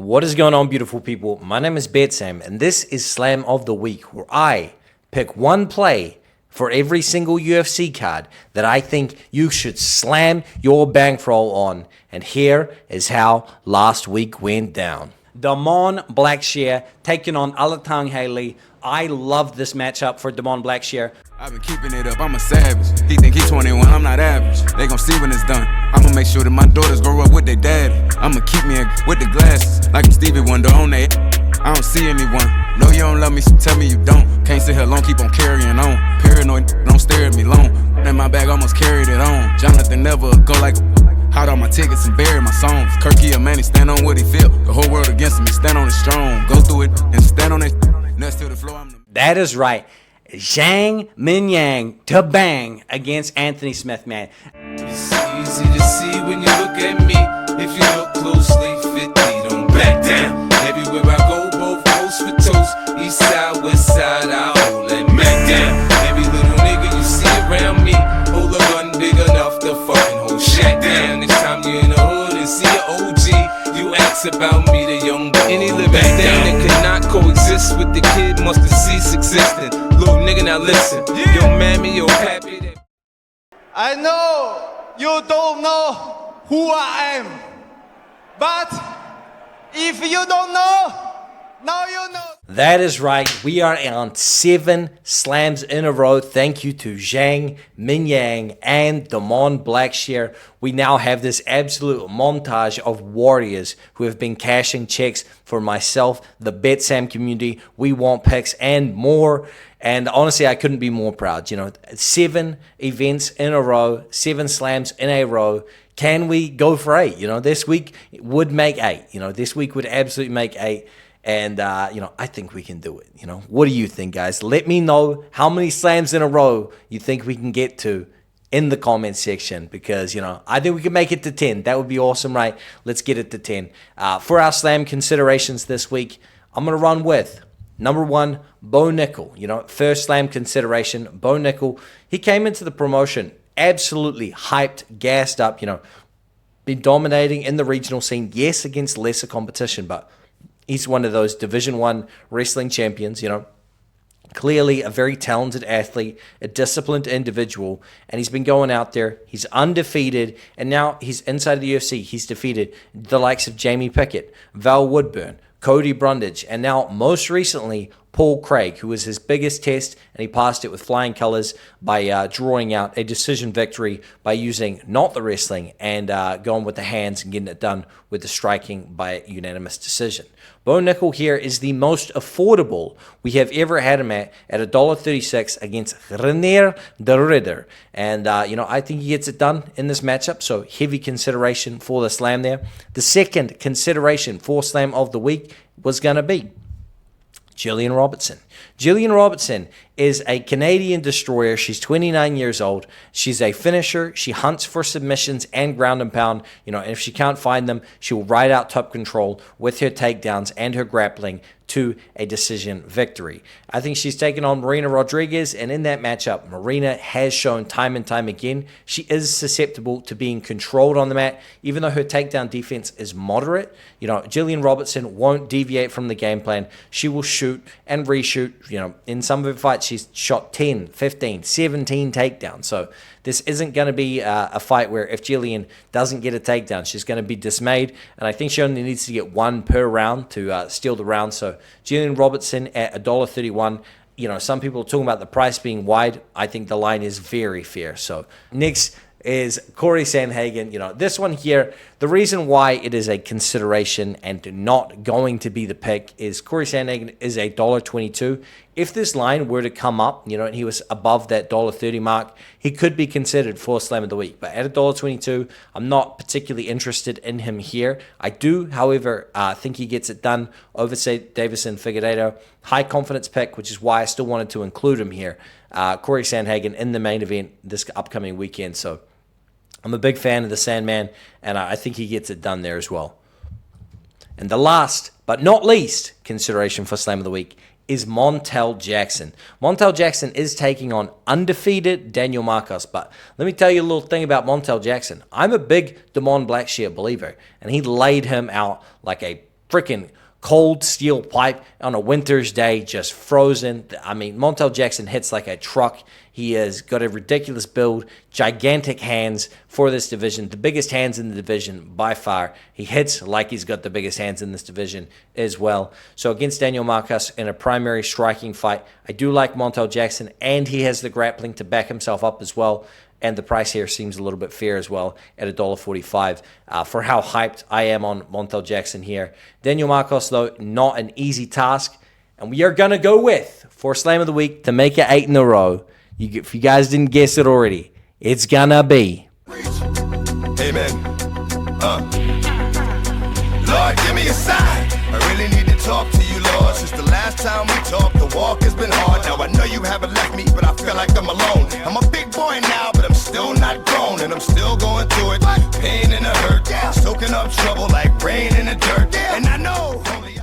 What is going on, beautiful people? My name is BetSam, and this is Slam of the Week, where I pick one play for every single UFC card that I think you should slam your bankroll on. And here is how last week went down. Damon Blackshear taking on Alatang Haley. I love this matchup for Damon Blackshear. I've been keeping it up, I'm a savage. He think he's 21, I'm not average. They gon' see when it's done. I'ma make sure that my daughters grow up with their daddy. I'ma keep me with the glasses, like I'm Stevie Wonder on they. I don't see anyone. No, you don't love me, so tell me you don't. Can't sit here long, keep on carrying on. Paranoid, don't stare at me long. In my bag, almost carried it on. Jonathan never go like hot on my tickets and bury my songs. Kirky a man, he stand on what he feel. The whole world against him, he stand on it strong. Go through it and stand on it. Next to the floor, I'm the... That is right. Zhang Minyang to bang against Anthony Smith, man. It's easy to see when you look at me. If you look closely, 50 don't back down. Everywhere I go, both coast for toast. East side, west side, I hold that Mac down. Every little nigga you see around me, hold a gun big enough to fucking hold Shaq down. Next time you're in the hood and see an OG, you ask about me, the young boy. Any living thing that cannot coexist with the kid must have ceased existing. Little nigga, now listen. Yo, mammy, yo, pappy. I know you don't know who I am, but if you don't know, now you know. That is right. We are on 7 slams in a row. Thank you to Zhang Minyang and Damon Blackshear. We now have this absolute montage of warriors who have been cashing checks for myself, the BetSam community. We want picks and more. And honestly, I couldn't be more proud. 7 events in a row, 7 slams in a row. Can we go for 8? This week would make 8. This week would absolutely make 8. And, I think we can do it. What do you think, guys? Let me know how many slams in a row you think we can get to in the comment section, because, I think we can make it to 10. That would be awesome, right? Let's get it to 10. For our slam considerations this week, I'm going to run with number 1, Bo Nickel. First slam consideration, Bo Nickel. He came into the promotion absolutely hyped, gassed up, been dominating in the regional scene. Yes, against lesser competition, but he's one of those Division I wrestling champions, Clearly a very talented athlete, a disciplined individual, and he's been going out there. He's undefeated, and now he's inside of the UFC. He's defeated the likes of Jamie Pickett, Val Woodburn, Cody Brundage, and now most recently Paul Craig, who was his biggest test, and he passed it with flying colors by drawing out a decision victory by using not the wrestling and going with the hands and getting it done with the striking by unanimous decision. Bo Nickel here is the most affordable we have ever had him at $1.36 against Reinier de Ridder. And, I think he gets it done in this matchup, so heavy consideration for the slam there. The second consideration for slam of the week was going to be Jillian Robertson. Jillian Robertson is a Canadian destroyer. She's 29 years old. She's a finisher. She hunts for submissions and ground and pound. And if she can't find them, she will ride out top control with her takedowns and her grappling to a decision victory. I think she's taken on Marina Rodriguez, and in that matchup, Marina has shown time and time again she is susceptible to being controlled on the mat, even though her takedown defense is moderate. Jillian Robertson won't deviate from the game plan. She will shoot and reshoot. In some of her fights, she's shot 10, 15, 17 takedowns. So this isn't going to be a fight where if Jillian doesn't get a takedown, she's going to be dismayed. And I think she only needs to get 1 per round to steal the round. So Jillian Robertson at $1.31. Some people are talking about the price being wide. I think the line is very fair. So next is Corey Sandhagen. This one here, the reason why it is a consideration and not going to be the pick is Corey Sandhagen is a $1.22. If this line were to come up, and he was above that $1.30 mark, he could be considered for Slam of the Week. But at $1.22, I'm not particularly interested in him here. I do, however, think he gets it done over, say, Davison Figueiredo. High confidence pick, which is why I still wanted to include him here. Corey Sandhagen in the main event this upcoming weekend. So I'm a big fan of the Sandman, and I think he gets it done there as well. And the last, but not least, consideration for Slam of the Week is Montel Jackson. Montel Jackson is taking on undefeated Daniel Marcos. But let me tell you a little thing about Montel Jackson. I'm a big Damon Blackshear believer, and he laid him out like a freaking cold steel pipe on a winter's day, just frozen. I mean, Montel Jackson hits like a truck. He has got a ridiculous build, gigantic hands for this division, the biggest hands in the division by far. He hits like he's got the biggest hands in this division as well. So against Daniel Marcos in a primary striking fight, I do like Montel Jackson, and he has the grappling to back himself up as well. And the price here seems a little bit fair as well at $1.45 for how hyped I am on Montel Jackson here. Daniel Marcos, though, not an easy task. And we are going to go with, for Slam of the Week, to make it 8 in a row. If you guys didn't guess it already, it's going to be. Amen. Lord, give me a sign. I really need to talk to you, Lord. Since the last time we talked, the walk has been hard. Now I know you haven't left me, but I feel like I'm alone. I'm a big boy now, but I'm still not grown, and I'm still going through it. Pain and the hurt, soaking up trouble like rain in the dirt. And I know only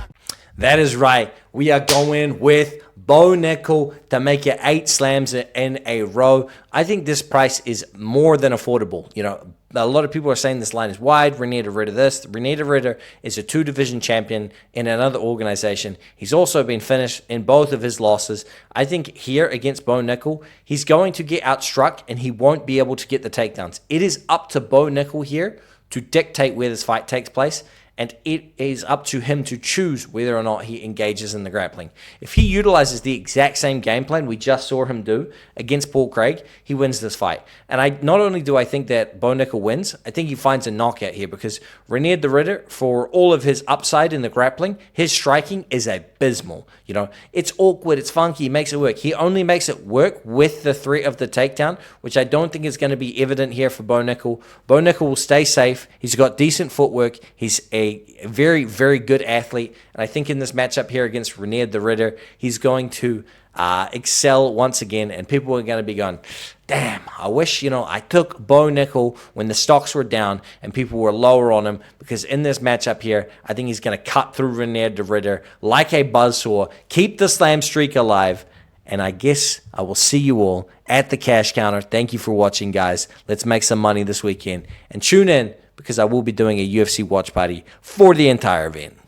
That is right. We are going with Bo Nickel to make it 8 slams in a row. I think this price is more than affordable. You know, a lot of people are saying this line is wide. Renier de Ridder this. Renier de Ridder is a 2-division champion in another organization. He's also been finished in both of his losses. I think here against Bo Nickel, he's going to get outstruck and he won't be able to get the takedowns. It is up to Bo Nickel here to dictate where this fight takes place. And it is up to him to choose whether or not he engages in the grappling. If he utilizes the exact same game plan we just saw him do against Paul Craig, he wins this fight. And not only do I think that Bo Nickel wins, I think he finds a knockout here because Renier de Ridder, for all of his upside in the grappling, his striking is abysmal. You know, it's awkward, it's funky, he makes it work. He only makes it work with the threat of the takedown, which I don't think is going to be evident here for Bo Nickel. Bo Nickel will stay safe. He's got decent footwork. He's a very, very good athlete. And I think in this matchup here against Renier de Ridder, he's going to excel once again. And people are going to be going, damn, I wish, I took Bo Nickel when the stocks were down and people were lower on him, because in this matchup here, I think he's going to cut through Renier de Ridder like a buzzsaw, keep the slam streak alive. And I guess I will see you all at the cash counter. Thank you for watching, guys. Let's make some money this weekend. And tune in, because I will be doing a UFC watch party for the entire event.